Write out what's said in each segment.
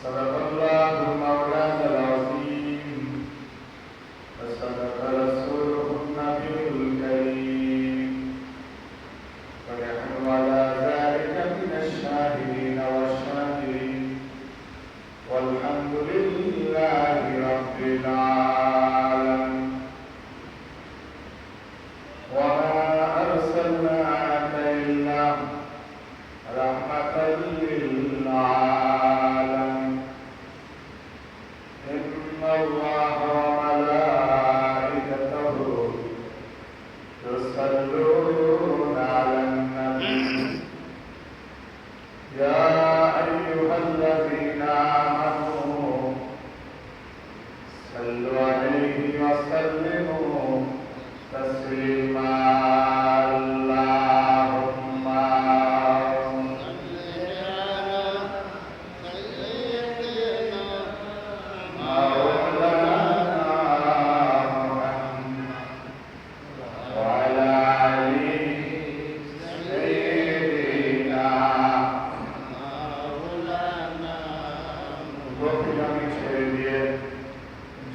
صدق الله مولانا العظيم وصدق رسوله النبي الكريم ونحن على ذلك من الشاهدين والشاكرين والحمد لله رب العالمين وما أرسلناك إلا رحمة للعالمين إن الله وملائكته يصلون على النبي يا أيها الذين آمنوا صلوا عليه وسلموا تسليما اللهم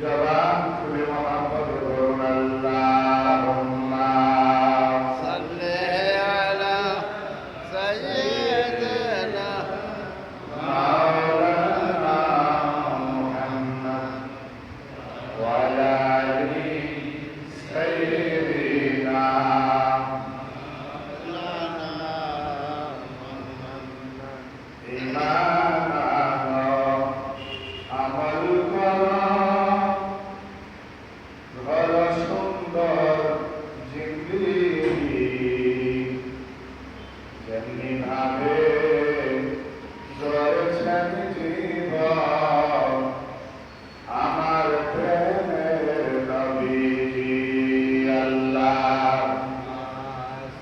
জবান খুলে মোহাম্মদ বলুন আল্লাহুম্মা সাল্লি আলা সাইয়্যিদিনা মাওলানা মুহাম্মদ ওয়া আলা আলি সাইয়্যিদিনা ঈমান আনো আমল করো ঘর সুন্দর জিন্দেগি যেমনি ভাবে গড়েছেন জীবন আমার প্রেমের নবীজি আল্লাহ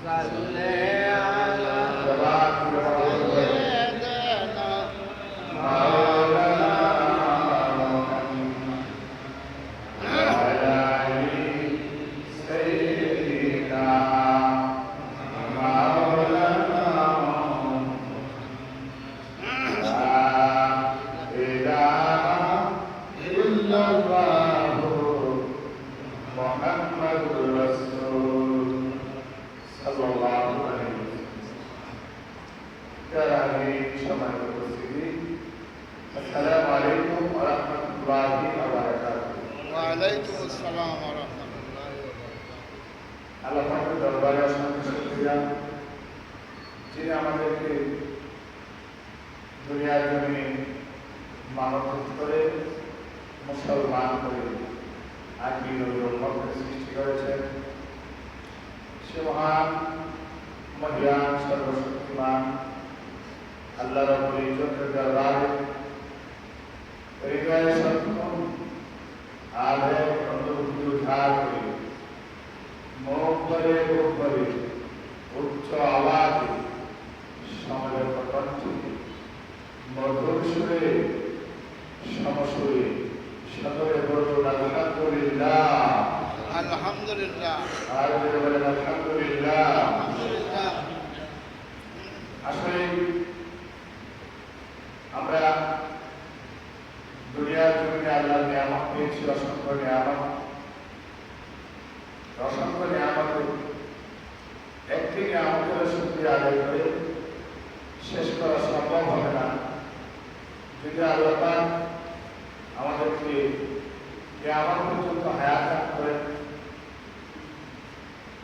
সাল্লি আলা সাইয়্যিদিনা মাওলানা মুহাম্মদ وعلى آل سيدنا مولانا لا إله إلا الله محمد رسول صلى الله عليه وسلم كرامي شمال المسلمين السلام عليكم ورحمة الله وبركاته ওয়ালাইকুম আসসালাম ওয়া রাহমাতুল্লাহি ওয়া বারাকাতুহু আল্লাহ পাকের দরবারে অসংখ্য শুকরিয়া যিনি আমাদেরকে দুনিয়ার জমিনে মানব করে মুসলমান করে আজকে নবীর উম্মতকে সৃষ্টি করেছেন। সে মহান মহিয়ান সর্বশক্তিমান আল্লাহ রাব্বুল ইজ্জতের দরবারে হৃদয়ে সক্ষম আবেগ অনুভূতি উদ্ধার করে মুখ করে উচ্চ আওয়াজে সমবেত কণ্ঠে মধুর সুরে সমসুরে সদরে বলুন আলহামদুলিল্লাহ আলহামদুলিল্লাহ আর জোরে বলেন আলহামদুলিল্লাহ। আলহামদুলিল্লাহ আসলে আমরা দুনিয়ার জমিনে আল্লাহর নিয়ামত পেয়েছি, অসংখ্য নিয়ামত। একটি নিয়ামতের শুকরিয়া আদায় করে শেষ করা সম্ভব হবে না। যদি আল্লাহ পাক আমাদেরকে কিয়ামত পর্যন্ত হায়াত দান করেন,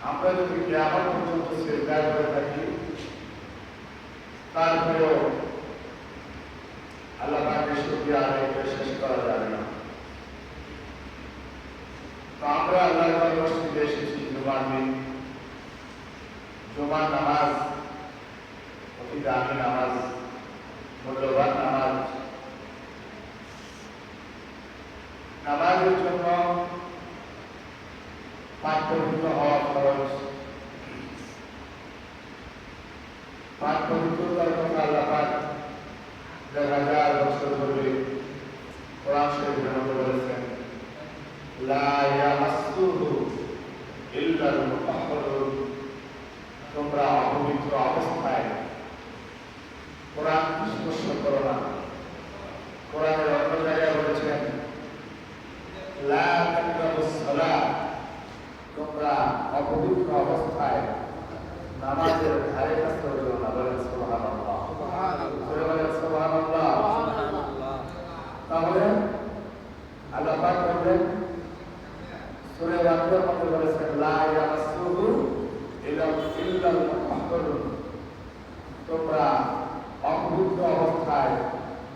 আমরা যদি কিয়ামত পর্যন্ত সিজদা করে থাকি, তারপরেও আল্লাহ পাকের শুকরিয়া আদায় করে শেষ করা যাবে না। তো আমরা আল্লাহর মসজিদে এসেছি জুমার দিন। জুমার নামাজ অতি দামি নামাজ, মূল্যবান নামাজ। নামাজের জন্য পাক পবিত্র হওয়া খরচ। পাক পবিত্রতার কথা আল্লাহ পাক 1000 বছর ধরে কোরআন শরীফের মধ্যে বলেছেন, লা ইয়ামাসসুহু ইল্লাল মুতাহহারুন। তোমরা অপবিত্র অবস্থায় কোরআন স্পর্শ করো না।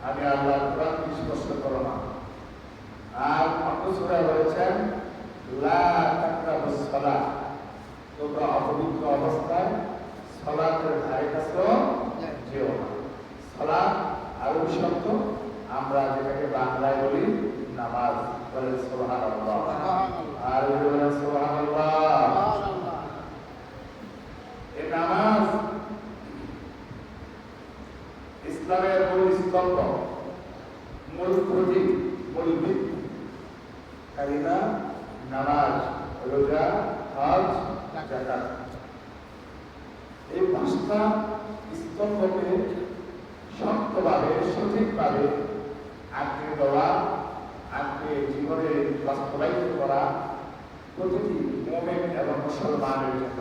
আমি আল্লাহ কোরআন স্পর্শ করো না। আর অন্য সূরা বলেছেন লা তাকরাবুস সালাহ, তোমরা অপবিত্র অবস্থায় সালাতের ধারে কাছেও যেও না। সালাত আরবি শব্দ, আমরা যেটাকে বাংলায় বলি নামাজ। বলেন সুবহানাল্লাহ। আর বলেন সুবহানাল্লাহ। এই নামাজ ইসলামের মূল স্তম্ভ, মূল প্রতীক, মূল ভিত্তি। কালিমা, নামাজ, রোজা, হজ, যাকাত, এই পাঁচটা স্তম্ভকে শক্তভাবে সঠিকভাবে আঁকড়ে দেওয়া, আঁকড়ে জীবনে বাস্তবায়িত করা প্রতিটি মুমিন এবং মুসলমানের জন্য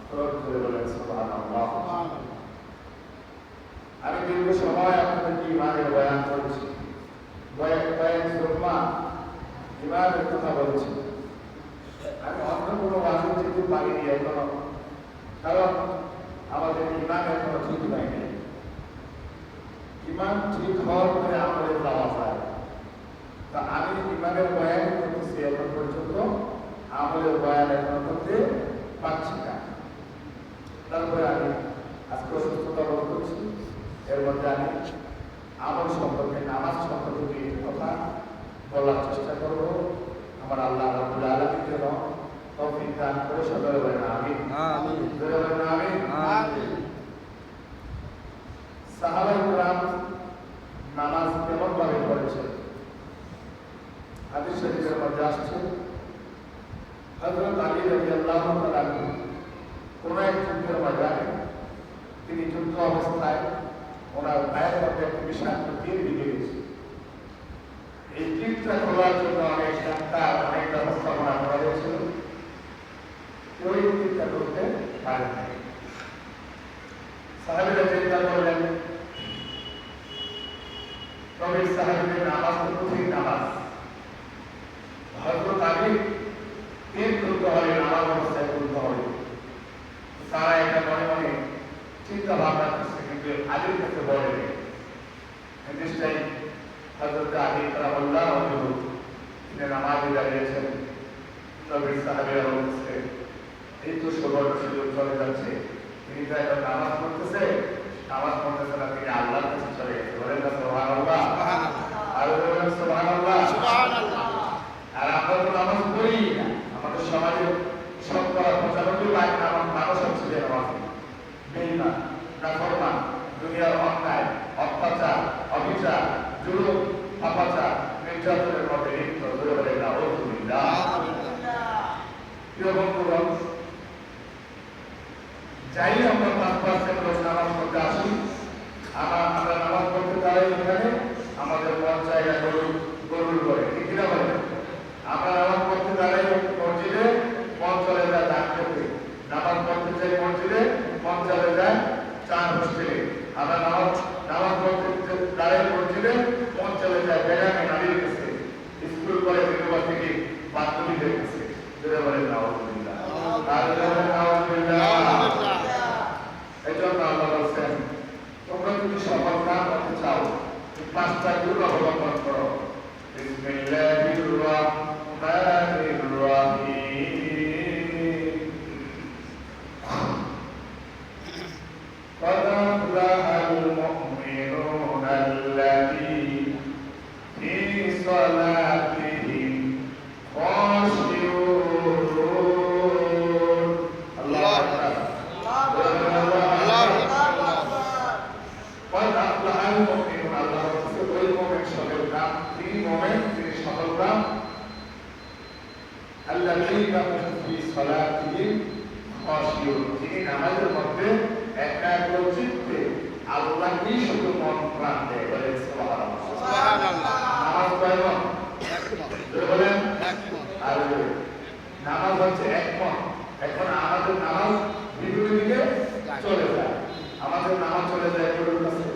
প্রয়োগ করে বলেন সুবহানাল্লাহ। আমি দীর্ঘ সময় আপনাদেরকে ইমানের বয়ান করেছি, কয়েক জুম্মা ইমানের কথা বলেছি। আমি অন্য কোনো ওয়াজে যেতে পারিনি এখনো, কারণ আমাদের ইমান এখনো ঠিক হয়নি। ইমান ঠিক হওয়ার পরে আমাদের পাওয়া যায়। তা আমি ইমানের বয়ান করতেছি, এখন পর্যন্ত আমলের বয়ান এখনো করতে পারছি না। তারপরে আমি আজকে অসুস্থতা বোধ করছি, এর মধ্যে আমি আমল সম্পর্কে, নামাজ সম্পর্কে কিছু কথা বলার চেষ্টা করব। আমার আল্লাহ রাব্বুল আলামিন যেন তৌফিক দান করে সকলে বলেন আমিন। বলেন আমিন। সাহাবায়ে কেরাম নামাজ কেমন ভাবে পড়েছেন? হাদিস শরীফের মধ্যে আসছে হযরত আলী রাদিয়াল্লাহু তাআলা কোন এক যুদ্ধের ময়দানে তিনি যুদ্ধ অবস্থায় ওনার পায়ের মধ্যে একটি বিষাক্ত তীর ঢুকে গেছে। এই তীরটা খোলার জন্য অনেক ডাক্তার, অনেক ব্যবস্থাপনা করা হয়েছিল, কেউ এই তীরটা করতে পারেন নাই। সাহাবীরা চিন্তা করলেন, তবে সাহাবীদের নামাজ তো কঠিন নামাজ, হযরত আলী তীর তুলতে হবে, নামাজ অবস্থায় তুলতে হবে। তারা এটা মনে মনে চিন্তা ভাবনা করছে, কিন্তু আলীর কাছে বলেনি। নিশ্চয়ই হযরত আলী রাদিয়াল্লাহু আনহু তিনি নামাজে দাঁড়িয়েছেন, নবীর সাহাবীরা বলছে এই তো সুবর্ণ সুযোগ চলে যাচ্ছে, তিনি তো এখন নামাজ পড়তেছে না, তিনি আল্লাহর কাছে চলে গেছে। বলেন না সুবহানাল্লাহ। আর বলেন সুবহানাল্লাহ। আর আমরা তো নামাজ পড়ি না। আমাদের সমাজে শতকরা 95% মানুষ হচ্ছে বেনামাজি, বেঈমান, নাফরমান, দুনিয়ার অন্যায়, অত্যাচার, অবিচার, জুলুম, পাপাচার, নির্যাতনের মধ্যে লিপ্ত। ধরে বলে নাউযুবিল্লাহ। প্রিয় বন্ধুগণ, যাই আমরা 5% লোক নামাজ পড়তে আসি, আমরা নামাজ পড়তে দাঁড়াই এখানে, আমাদের মন জায়গা গরুর করে, ঠিক না বলে? আমরা নামাজ পড়তে দাঁড়াই মসজিদে, মন চলে যায় দান করতে। নামাজ পড়তে চাই মসজিদে, মন চলে যায় চার হোস্টেলে। আমরা নামাজ পড়তে দাঁড়াই মসজিদে, মন চলে যায় বেগানে নারীর কাছে, স্কুল কলেজ ইউনিভার্সিটি বান্ধবীদের কাছে। যেটা বলেন নাউযুবিল্লাহ। এই জন্য আল্লাহ বলছেন, তোমরা যদি সফল কাম করতে চাও, পাঁচটা গুণ অবলম্বন করো। বিসমিল্লাহির রাহমানির রাহিম। قد أفلح المؤمنون الذين في صلاتهم خاشعون. الله أكبر. قد أفلح المؤمنون. الله বলছে ওই মুমিন সকল কাম, তিনি মুমিন, তিনি সকল কাম الذين هم في صلاتهم خاشعون, যিনি নামাজের মধ্যে একাগ্র চিত্তে আল্লাহকে শুধু মন প্রাণ দেয়। বলেন সুবহানাল্লাহ। নামাজ কয়মন? বলেন আর নামাজ হচ্ছে একমন। এখন আমাদের নামাজ বিপরীত দিকে চলে যায়। আমাদের নামাজ চলে যায় গরুর কাছে,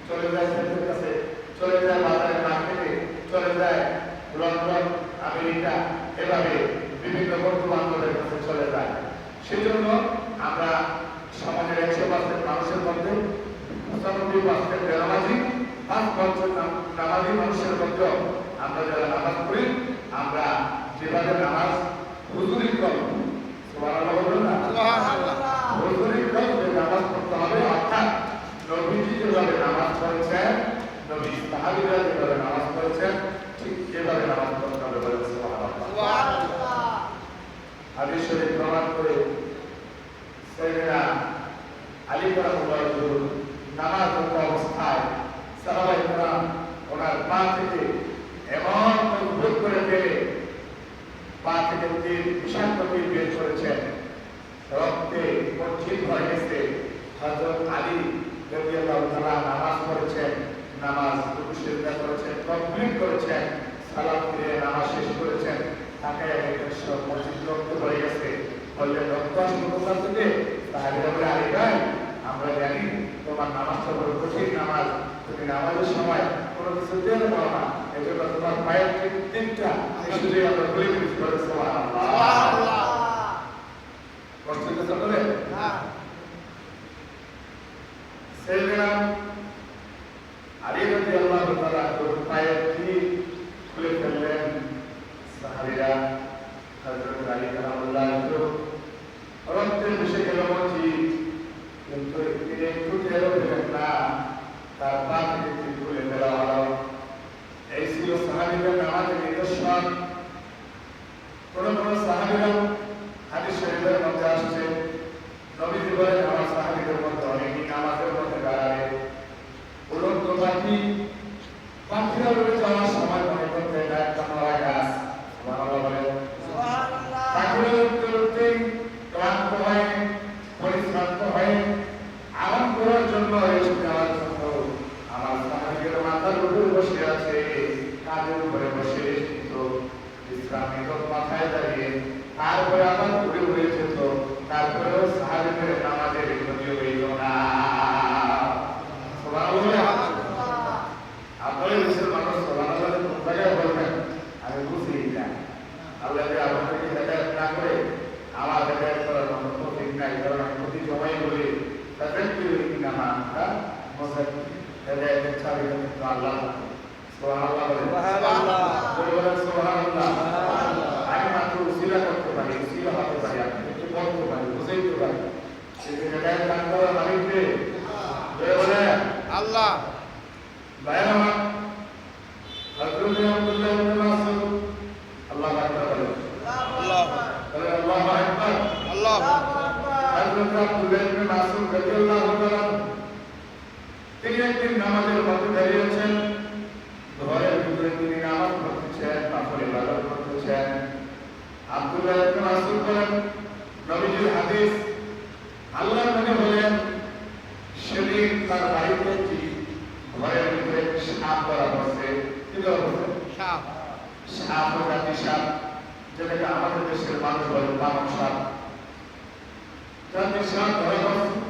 চলে যায় ছেলের কাছে, চলে যায় বাজারে মার্কেটে, চলে যায় লন্ডন, আমেরিকা, এভাবে বিভিন্ন বন্ধু বান্ধবের কাছে চলে যায়। সেই জন্য আমরা সমাজের 100% মানুষের মধ্যে 95% বেনামাজি, 5% নামাজি মানুষের মধ্যে আমরা যারা নামাজ পড়ি আমরা যেভাবে নামাজ হুজুরি করব সুবহানাল্লাহ বলবেন না সুবহানাল্লাহ। হুজুরি করবে নামাজ পড়তে হবে অর্থাৎ নবীজি যেভাবে নামাজ পড়েছেন নবী সাহাবীরা যেভাবে নামাজ পড়েছেন ঠিক সেভাবে নামাজ পড়তে হবে বলেন সুবহানাল্লাহ। সুবহানাল্লাহ। হাদিস শরীফ প্রমাণ করে সাইয়েদনা আলী রাদিয়াল্লাহু নামাজ পড়া অবস্থায় সাহাবায়ে কেরাম ওনার পা থেকে এমন মজবুত করে ফেলে পা থেকে তীর বিষাক্ত তীর বের করেছেন রক্তে মসজিদ হয়ে গেছে। হযরত আলী রাদিয়াল্লাহু তাআলা নামাজ পড়েছেন, নামাজ রুকু সিজদা করেছেন, কমপ্লিট করেছেন, সালাত ফিরে নামাজ শেষ করেছেন। তাকে একটা সব মসজিদ রক্ত হয়ে গেছে বললেন রক্ত আসলো কোথা থেকে? সাহাবীরা বলে আলী ভাই আমরা জানি তোমার নামাজটা বড় কঠিন নামাজ, তুমি নামাজের সময় কোনো কিছু তেল পাও না, এই জন্য তোমার পায়ের তিনটা শুধু আমরা খুলে ফেলছি বলে সুবহানাল্লাহ। সুবহানাল্লাহ। কষ্ট হচ্ছে বলে হ্যাঁ। সাইয়েদনা আলী রাদিয়াল্লাহু তাআলা পায়ের তিন খুলে ফেললেন। সাহাবীরা হযরত আলী রাদিয়াল্লাহু রক্তে মিশে গেল মসজিদ, কিন্তু তিনি একটু টেরও পেলেন না তার পা থেকে তিন খুলে ফেলা হলো। এই ছিল সাহাবীদের নামাজের নিদর্শন। কোন কোন সাহাবীরা হাদিস শরীফের মধ্যে আসছে নবীজি বলেন আমার সাহাবীদের মধ্যে অনেকেই নামাজের মধ্যে দাঁড়াবে উড়ন্ত পাখিরা উড়ে যাওয়ার সময় মনে করতে এটা একটা মরা গাছ। সুবহানাল্লাহ বলেন। সুবহানাল্লাহ। পাখিরা উড়তে উড়তে ক্লান্ত হয়ে পরিশ্রান্ত হয়ে আরাম করার জন্য এসে যাওয়ার জন্য আমার সাহাবীদের মাথার উপর বসে আছে, কাঁধের উপরে বসে এসেছিল বিশ্রাম নিত মাথায় দাঁড়িয়ে, তারপরে আবার ঘুরে ঘুরে যেত, তারপরেও সাহাবীদের নামাজের ক্ষতি হইল না। সুবহানাল্লাহ। আপনাদের দেশের মানুষ সুবহানাল্লাহ কোন জায়গায় বলবেন আমি বুঝি না। আল্লাহ যে আপনাদেরকে হেদায়েত না করে আমার হেদায়েত করার কোনো তৌফিক নাই, কারণ আমি প্রতি সময় বলি তাযাক্কিরু ইন্নামা আনতা মুযাক্কির, হেদায়েতের চাবি কিন্তু আল্লাহ। সুবহানাল্লাহ বলেন। সুবহানাল্লাহ। বলেন সুবহানাল্লাহ। সুবহানাল্লাহ। আমি মাত্র উসিলা করতে পারি, উসিলা হতে পারি, আপনি একটু বলতে পারি, বুঝাইতে পারি। সেই হেদায়েত দান করার মালিককে বলেন আল্লাহ। বাইরে আমার হযরত আব্দুল্লাহ ইবনে মাসউদ আল্লাহু আকবার বলেন। আল্লাহ। বলেন আল্লাহু আকবার। আল্লাহ। হযরত আব্দুল্লাহ ইবনে মাসউদ রাদিয়াল্লাহু তাআলা তিনি একদিন নামাজের মধ্যে দাঁড়িয়েছেন, ঘরের ভিতরে তিনি নামাজ পড়তেছেন, নফল ইবাদত করতেছেন। আব্দুল্লাহ ইবনে মাসউদ বলেন নবীজির হাদিস, আল্লাহর নবী বলেন সেদিন তার বাড়িতে কি ঘরের ভিতরে সাপ ধরা পড়ছে। কি ধরা পড়ছে? সাপ। সাপ ও জাতি সাপ, যেটাকে আমাদের দেশের মানুষ বলে বানর সাপ। জাতি সাপ ধরা পড়ছে।